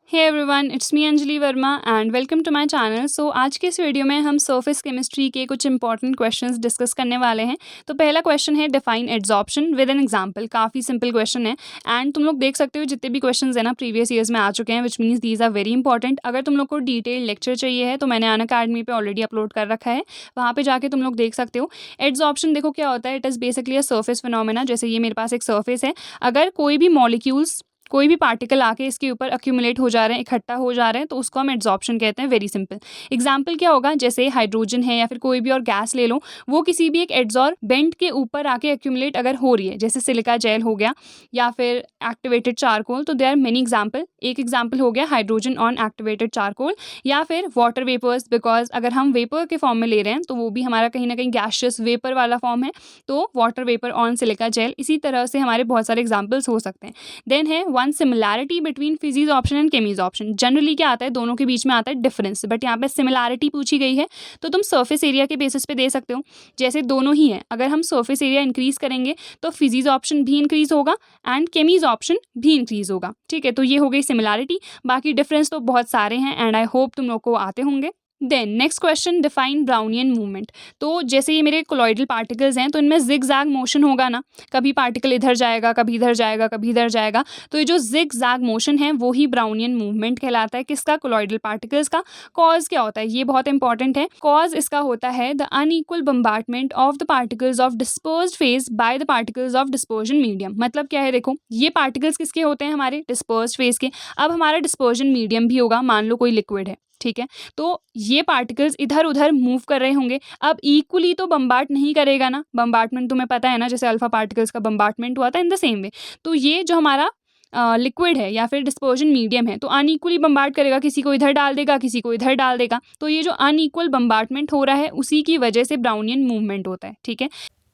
Hey everyone, it's me Anjali Verma and welcome to my channel. So आज के इस video में हम सरफेस केमिस्ट्री के कुछ इंपॉर्टेंट क्वेश्चंस डिस्कस करने वाले हैं। तो पहला क्वेश्चन है define adsorption with an example. काफ़ी सिंपल क्वेश्चन है एंड तुम लोग देख सकते हो जितने भी क्वेश्चंस है ना प्रीवियस ईयर्स में आ चुके हैं, which means these are very important. अगर तुम लोग को डिटेल लेक्चर चाहिए है तो मैंने अनअकैडमी पे ऑलरेडी अपलोड कर रखा है, वहाँ पे जाके तुम लोग देख सकते हो। एड्सॉर्प्शन देखो क्या होता है, it is basically a surface phenomena. जैसे ये मेरे पास एक सरफेस है, अगर कोई भी मॉलिक्यूल्स कोई भी पार्टिकल आके इसके ऊपर अक्यूमुलेट हो जा रहे हैं, इकट्ठा हो जा रहे हैं, तो उसको हम एड्सॉर्प्शन कहते हैं। वेरी सिंपल एग्जाम्पल क्या होगा, जैसे हाइड्रोजन है या फिर कोई भी और गैस ले लो, वो किसी भी एक एड्सॉर्बेंट के ऊपर आके अक्यूमुलेट अगर हो रही है, जैसे सिलिका जेल हो गया या फिर एक्टिवेटेड चारकोल, तो देयर आर मेनी एग्जाम्पल। एक एग्जाम्पल हो गया हाइड्रोजन ऑन एक्टिवेटेड चारकोल या फिर वाटर वेपर्स, बिकॉज अगर हम वेपर के फॉर्म में ले रहे हैं तो वो भी हमारा कहीं ना कहीं गैशियस वेपर वाला फॉर्म है, तो water vapour on silica gel. इसी तरह से हमारे बहुत सारे एग्जाम्पल्स हो सकते हैं। देन है one similarity between physisorption and chemisorption. Generally क्या आता है, दोनों के बीच में आता है डिफरेंस, बट यहाँ पे सिमिलैरिटी पूछी गई है तो तुम सरफेस एरिया के बेसिस पे दे सकते हो। जैसे दोनों ही है, अगर हम सरफेस एरिया इंक्रीज करेंगे तो फिजीज ऑप्शन भी इंक्रीज होगा एंड केमीज ऑप्शन भी इंक्रीज होगा। ठीक है, तो ये हो गई सिमिलैरिटी। बाकी डिफरेंस तो बहुत सारे हैं एंड आई होप तुम लोग को आते होंगे। Then next question define Brownian movement. तो जैसे ये मेरे कोलॉइडल पार्टिकल्स हैं तो इनमें जिग जैग मोशन होगा ना, कभी पार्टिकल इधर जाएगा, कभी इधर जाएगा, कभी इधर जाएगा, तो ये जो जिग जैग मोशन है वो ही ब्राउनियन मूवमेंट कहलाता है। किसका? कोलॉइडल पार्टिकल्स का। कॉज क्या होता है, ये बहुत इंपॉर्टेंट है। कॉज इसका होता है the unequal bombardment of the particles of dispersed phase by the particles of dispersion medium. मतलब क्या है, देखो ये पार्टिकल्स किसके होते हैं, हमारे डिस्पर्स्ड फेज के। अब हमारा डिस्पर्जन मीडियम भी होगा, मान लो कोई लिक्विड है, ठीक है, तो ये पार्टिकल्स इधर उधर मूव कर रहे होंगे। अब इक्वली तो बम्बार्ट नहीं करेगा ना, बम्बार्टमेंट तुम्हें पता है ना, जैसे अल्फा पार्टिकल्स का बम्बार्टमेंट हुआ था, इन द सेम वे तो ये जो हमारा लिक्विड है या फिर डिस्पर्जन मीडियम है तो अनइक्वली बम्बार्ट करेगा, किसी को इधर डाल देगा, किसी को इधर डाल देगा। तो ये जो अनइक्वल बम्बार्टमेंट हो रहा है उसी की वजह से ब्राउनियन मूवमेंट होता है। ठीक है,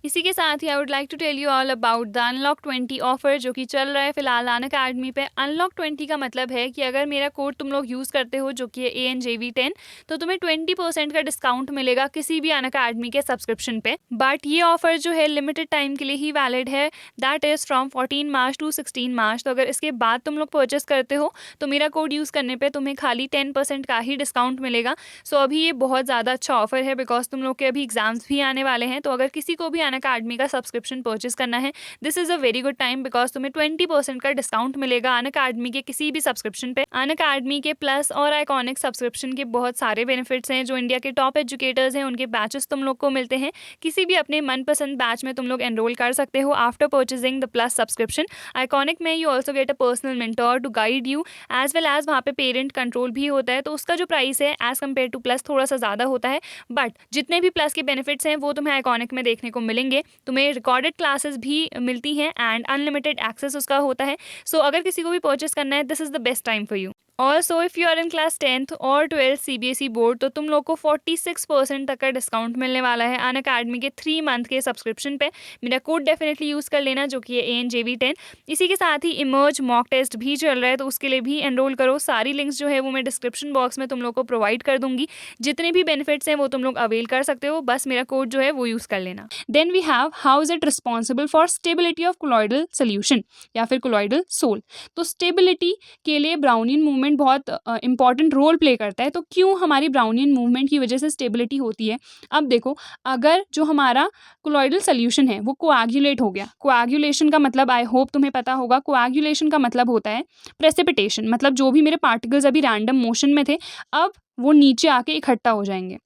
इसी के साथ ही I would like to tell you all about the unlock 20 offer जो कि चल रहा है फिलहाल अनअकैडमी पे। अनलॉक 20 का मतलब है कि अगर मेरा कोड तुम लोग यूज़ करते हो जो कि है ANJV10, तो तुम्हें 20% का डिस्काउंट मिलेगा किसी भी अनअकैडमी के सब्सक्रिप्शन पे। बट ये ऑफर जो है लिमिटेड टाइम के लिए ही वैलिड है, that is from 14 March two 16 मार्च। तो अगर इसके बाद तुम लोग परचेस करते हो तो मेरा कोड यूज़ करने पर तुम्हें खाली 10% का ही डिस्काउंट मिलेगा। सो अभी ये बहुत ज़्यादा अच्छा ऑफर है बिकॉज तुम लोग के अभी एग्जाम्स भी आने वाले हैं। तो अगर किसी को भी अनअकैडमी का सब्सक्रिप्शन परचेस करना है, this is a very good time because तुम्हें 20% का डिस्काउंट मिलेगा अनअकैडमी के किसी भी सब्सक्रिप्शन पे। अनअकैडमी के प्लस और आइकॉनिक सब्सक्रिप्शन के बहुत सारे बेनिफिट्स हैं। जो इंडिया के टॉप एजुकेटर्स हैं उनके बैचेस तुम लोग को मिलते हैं। किसी भी अपने मनपसंद बैच में तुम लोग एनरोल कर सकते हो after purchasing the plus subscription. Iconic में you also get a personal mentor to guide you, as well as वहाँ पे पेरेंट कंट्रोल भी होता है। तो उसका जो प्राइस है एज कम्पेयर टू प्लस थोड़ा सा ज़्यादा होता है, बट जितने भी प्लस के बेनिफिट्स हैं वो तुम्हें आइकॉनिक में देखने को मिलेंगे। तुम्हें रिकॉर्डेड क्लासेस भी मिलती हैं एंड अनलिमिटेड एक्सेस उसका होता है। सो अगर किसी को भी परचेस करना है, this is the best time for you. Also if you are in class 10th और 12th CBSE बोर्ड, तो तुम लोग को 46% तक का डिस्काउंट मिलने वाला है अनअकैडमी के 3 मंथ के सब्सक्रिप्शन पे। मेरा कोड डेफिनेटली यूज़ कर लेना जो कि है ANJV10। इसी के साथ ही इमर्ज मॉक टेस्ट भी चल रहा है, तो उसके लिए भी एनरोल करो। सारी लिंक्स जो है वो मैं डिस्क्रिप्शन बॉक्स में तुम लोग को प्रोवाइड कर दूंगी। जितने भी बेनिफिट्स हैं वो तुम लोग अवेल कर सकते हो, बस मेरा कोड जो है वो यूज़ कर लेना। Then we have how is it responsible for stability of colloidal solution या फिर कोलॉइडल सोल। तो स्टेबिलिटी के लिए ब्राउनियन मूवमेंट बहुत इंपॉर्टेंट रोल प्ले करता है। तो क्यों हमारी ब्राउनियन मूवमेंट की वजह से स्टेबिलिटी होती है? अब देखो, अगर जो हमारा कोलॉइडल सोल्यूशन है वो कोआगुलेट हो गया, कोआगुलेशन का मतलब आई होप तुम्हें पता होगा, कोआगुलेशन का मतलब होता है प्रेसिपिटेशन। मतलब जो भी मेरे पार्टिकल्स अभी रैंडम मोशन में थे, अब वो नीचे आके इकट्ठा हो जाएंगे।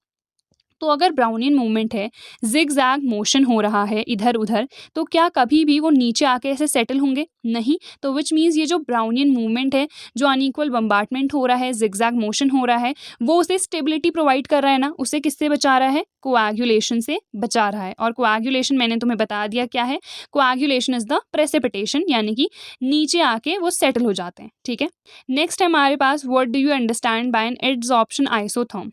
तो अगर ब्राउनियन मूवमेंट है, जिग जैग मोशन हो रहा है इधर उधर, तो क्या कभी भी वो नीचे आके ऐसे सेटल होंगे? नहीं। तो विच मीन्स ये जो ब्राउनियन मूवमेंट है, जो अनइक्वल बम्बार्टमेंट हो रहा है, जिग जैग मोशन हो रहा है, वो उसे स्टेबिलिटी प्रोवाइड कर रहा है ना। उसे किससे बचा रहा है? कोआगुलेशन से बचा रहा है। और कोआगुलेशन मैंने तुम्हें बता दिया क्या है। कोआगुलेशन इज द प्रेसिपिटेशन, यानी कि नीचे आके वो सेटल हो जाते हैं। ठीक है, नेक्स्ट है हमारे पास what do you understand by an adsorption isotherm.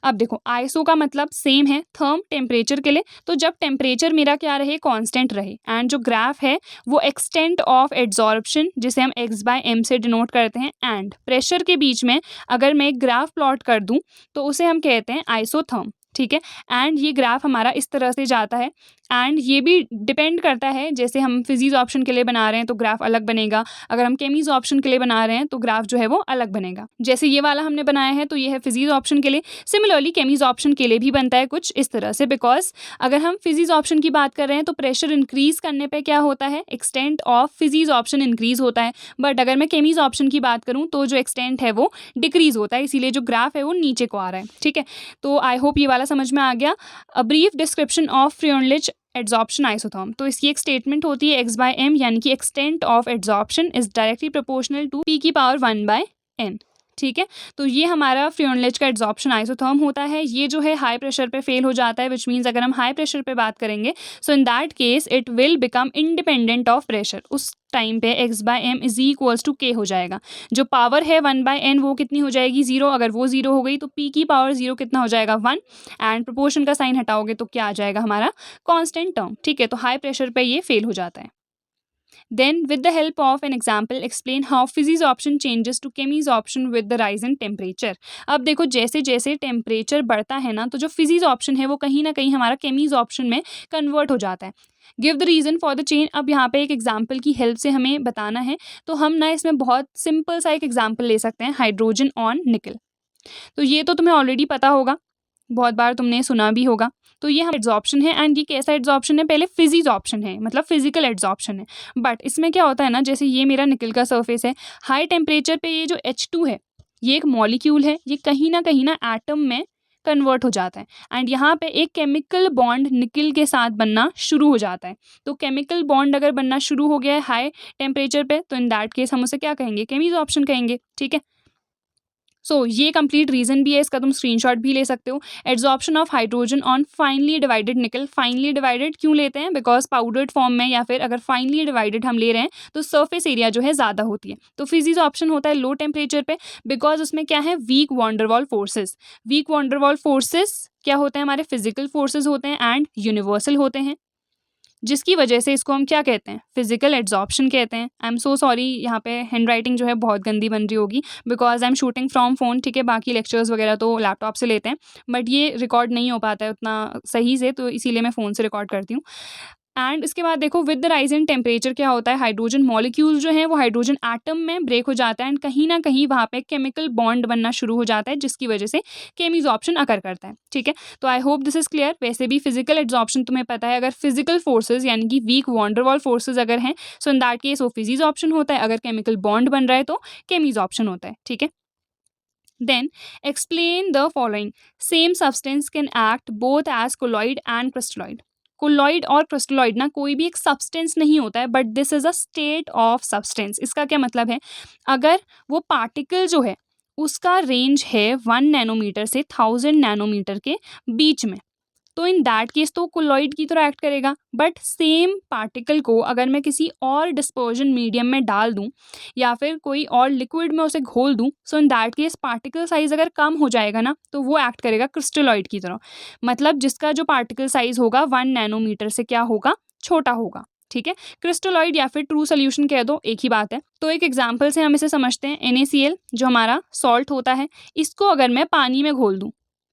अब देखो, आइसो का मतलब सेम है, थर्म टेम्परेचर के लिए। तो जब टेम्परेचर मेरा क्या रहे, कांस्टेंट रहे, एंड जो ग्राफ है वो एक्सटेंट ऑफ एड्सॉर्प्शन जिसे हम x/m से डिनोट करते हैं, एंड प्रेशर के बीच में अगर मैं एक ग्राफ प्लॉट कर दूं तो उसे हम कहते हैं आइसोथर्म। ठीक है। एंड ये ग्राफ हमारा इस तरह से जाता है एंड ये भी डिपेंड करता है, जैसे हम फिजीज ऑप्शन के लिए बना रहे हैं तो ग्राफ अलग बनेगा, अगर हम केमीज ऑप्शन के लिए बना रहे हैं तो ग्राफ जो है वो अलग बनेगा। जैसे ये वाला हमने बनाया है तो ये है फिजीज ऑप्शन के लिए, सिमिलरली केमीज ऑप्शन के लिए भी बनता है कुछ इस तरह से, बिकॉज अगर हम फिजीज ऑप्शन की बात कर रहे हैं तो प्रेशर इंक्रीज करने पे क्या होता है, एक्सटेंट ऑफ फिजीज ऑप्शन इंक्रीज होता है, बट अगर मैं केमीज ऑप्शन की बात करूँ तो जो एक्सटेंट है वो डिक्रीज होता है, इसीलिए जो ग्राफ है वो नीचे को आ रहा है, ठीक है। तो आई होप ये वाला समझ में आ गया। A brief description of Freundlich adsorption isotherm, तो इसकी एक स्टेटमेंट होती है x/m, यानी कि extent of adsorption is directly proportional to p⁴ ठीक है। तो ये हमारा फ्रियोनलिच का एड्जॉर्प्शन आइसोथर्म होता है। ये जो है हाई प्रेशर पे फेल हो जाता है, विच मीन्स अगर हम हाई प्रेशर पे बात करेंगे so in that case it will become independent of pressure. उस टाइम पे x/m is equals to k हो जाएगा। जो पावर है 1/n वो कितनी हो जाएगी, 0। अगर वो 0 हो गई तो p⁴ कितना हो जाएगा, 1। एंड प्रोपोर्शन का साइन हटाओगे तो क्या आ जाएगा हमारा, कांस्टेंट टर्म, ठीक है। तो हाई प्रेशर पे ये फेल हो जाता है। Then, with the help of an example, explain how Phys option changes to Chemies option with the rise in temperature. अब देखो जैसे जैसे टेम्परेचर बढ़ता है ना, तो जो फिजीज ऑप्शन है वो कहीं ना कहीं हमारा केमीज ऑप्शन में कन्वर्ट हो जाता है। Give the reason for the change. अब यहाँ पे एक एग्जाम्पल की हेल्प से हमें बताना है, तो हम ना इसमें बहुत सिंपल सा एक एग्जाम्पल ले सकते हैं, हाइड्रोजन ऑन निकल। तो ये तो तुम्हें ऑलरेडी पता होगा, बहुत बार तुमने सुना भी होगा। तो ये हम एड्जॉर्प्शन है एंड ये कैसा एड्जॉर्प्शन है, पहले फिजीज ऑप्शन है, मतलब फिजिकल एड्जॉर्प्शन है। बट इसमें क्या होता है ना, जैसे ये मेरा निकल का सरफेस है, हाई टेम्परेचर पे ये जो H2 है ये एक मॉलिक्यूल है, ये कहीं ना एटम में कन्वर्ट हो जाता है एंड यहाँ पे एक केमिकल बॉन्ड निकल के साथ बनना शुरू हो जाता है। तो केमिकल बॉन्ड अगर बनना शुरू हो गया है हाई टेम्परेचर पे, तो इन दैट केस हम उसे क्या कहेंगे, केमीज ऑप्शन कहेंगे, ठीक है। सो ये कंप्लीट रीजन भी है, इसका तुम स्क्रीनशॉट भी ले सकते हो। Adsorption of hydrogen on finally divided निकल। फाइनली डिवाइडेड क्यों लेते हैं, बिकॉज पाउडर्ड फॉर्म में या फिर अगर फाइनली डिवाइडेड हम ले रहे हैं तो सरफेस एरिया जो है ज़्यादा होती है। तो फिजीज ऑप्शन होता है लो टेम्परेचर पे, बिकॉज उसमें क्या है, weak van der Waals forces. Weak van der Waals forces क्या होते हैं, हमारे फिजिकल फोर्सेज होते हैं एंड यूनिवर्सल होते हैं, जिसकी वजह से इसको हम क्या कहते हैं, फिजिकल एड्जॉर्प्शन कहते हैं। आई एम सो सॉरी, यहाँ पे हैंड राइटिंग जो है बहुत गंदी बन रही होगी, because I am shooting from phone, ठीक है। बाकी लेक्चर्स वगैरह तो लैपटॉप से लेते हैं, बट ये रिकॉर्ड नहीं हो पाता है उतना सही से, तो इसीलिए मैं फ़ोन से रिकॉर्ड करती हूँ। एंड इसके बाद देखो with the rise in temperature क्या होता है, हाइड्रोजन मॉलिक्यूल जो है वो हाइड्रोजन एटम में ब्रेक हो जाता है एंड कहीं ना कहीं वहाँ पे केमिकल बॉन्ड बनना शुरू हो जाता है, जिसकी वजह से केमीज ऑप्शन अकर करता है, ठीक है। तो I hope this is clear. वैसे भी फिजिकल एड्जॉर्प्शन तुम्हें पता है, अगर फिजिकल फोर्सेज यानी कि वीक वॉन्डरवॉल फोर्सेज अगर हैं सो इन दैट केस वो फिजीज ऑप्शन होता है, अगर केमिकल बॉन्ड बन रहा है तो केमीज ऑप्शन होता है, ठीक है। Then explain the following. Same substance can act both as colloid and crystalloid. Colloid और क्रिस्टलॉइड ना कोई भी एक सब्सटेंस नहीं होता है, but this is a state of substance. इसका क्या मतलब है, अगर वो पार्टिकल जो है उसका रेंज है 1 नैनोमीटर से 1000 नैनोमीटर के बीच में, तो इन दैट केस तो कोलॉइड की तरह एक्ट करेगा। बट सेम पार्टिकल को अगर मैं किसी और डिस्पर्जन मीडियम में डाल दूं या फिर कोई और लिक्विड में उसे घोल दूं, so in that case particle size अगर कम हो जाएगा ना तो वो एक्ट करेगा क्रिस्टलॉइड की तरह, मतलब जिसका जो पार्टिकल साइज होगा 1 नैनोमीटर से क्या होगा, छोटा होगा, ठीक है। क्रिस्टलॉइड या फिर ट्रू सोल्यूशन कह दो, एक ही बात है। तो एक एग्जाम्पल से हम इसे समझते हैं। NaCl जो हमारा सॉल्ट होता है, इसको अगर मैं पानी में घोल दूं,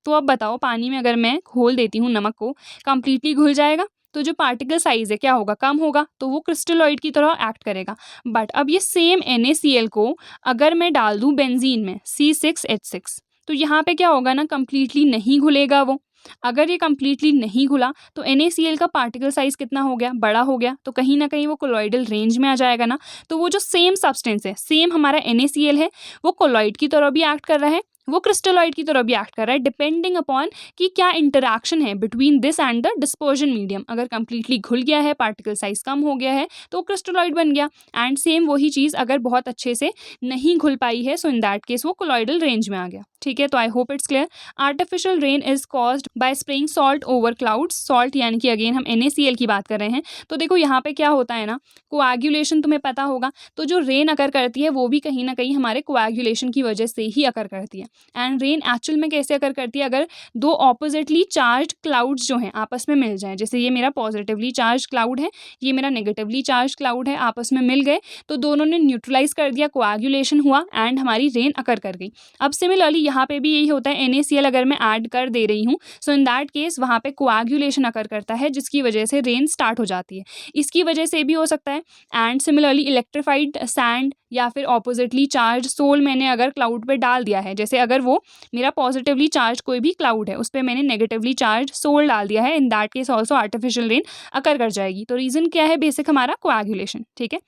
तो अब बताओ पानी में अगर मैं घोल देती हूँ नमक को, कंप्लीटली घुल जाएगा, तो जो पार्टिकल साइज है क्या होगा, कम होगा, तो वो क्रिस्टलॉइड की तरह एक्ट करेगा। बट अब ये सेम NaCl को अगर मैं डाल दूँ बेंजीन में C6H6, तो यहाँ पे क्या होगा ना, कंप्लीटली नहीं घुलेगा वो। अगर ये कंप्लीटली नहीं घुला तो NaCl का पार्टिकल साइज कितना हो गया, बड़ा हो गया, तो कहीं ना कहीं वो कोलॉइडल रेंज में आ जाएगा ना। तो वो जो सेम सब्सटेंस है, सेम हमारा NaCl है, वो कोलॉइड की तरह भी एक्ट कर रहा है, वो क्रिस्टलॉइड की तरह भी एक्ट कर रहा है, डिपेंडिंग अपॉन कि क्या इंटरैक्शन है between this and the dispersion medium. अगर कंप्लीटली घुल गया है, पार्टिकल साइज कम हो गया है, तो क्रिस्टलॉइड बन गया। एंड सेम वही चीज़ अगर बहुत अच्छे से नहीं घुल पाई है, सो इन दैट केस वो कोलॉइडल रेंज में आ गया, ठीक है। तो I hope it's clear. Artificial rain is caused by spraying salt over clouds. Salt यानी कि अगेन हम NaCl की बात कर रहे हैं। तो देखो यहाँ पे क्या होता है ना, कोएगुलेशन तुम्हें पता होगा, तो जो रेन अकर करती है वो भी कहीं ना कहीं हमारे कोएगुलेशन की वजह से ही अकर करती है। एंड रेन एक्चुअल में कैसे अकर करती है, अगर दो ऑपोजिटली चार्ज क्लाउड्स जो हैं आपस में मिल जाएं, जैसे ये मेरा पॉजिटिवली चार्ज क्लाउड है, ये मेरा नेगेटिवली चार्ज क्लाउड है, आपस में मिल गए तो दोनों ने न्यूट्रलाइज कर दिया, कोएगुलेशन हुआ एंड हमारी रेन अकर कर गई। अब सिमिलरली यहाँ पे भी यही होता है, NaCl अगर मैं ऐड कर दे रही हूँ, सो इन दैट केस वहाँ पे कोएगुलेशन अकर करता है, जिसकी वजह से रेन स्टार्ट हो जाती है। इसकी वजह से भी हो सकता है। एंड सिमिलरली इलेक्ट्रिफाइड सैंड या फिर ऑपोजिटली चार्ज सोल मैंने अगर क्लाउड पे डाल दिया है, जैसे अगर वो मेरा पॉजिटिवली चार्ज कोई भी क्लाउड है, उस पे मैंने नेगेटिवली चार्ज सोल डाल दिया है, in that case also artificial rain occur कर जाएगी। तो रीज़न क्या है बेसिक हमारा कोएगुलेशन, ठीक है।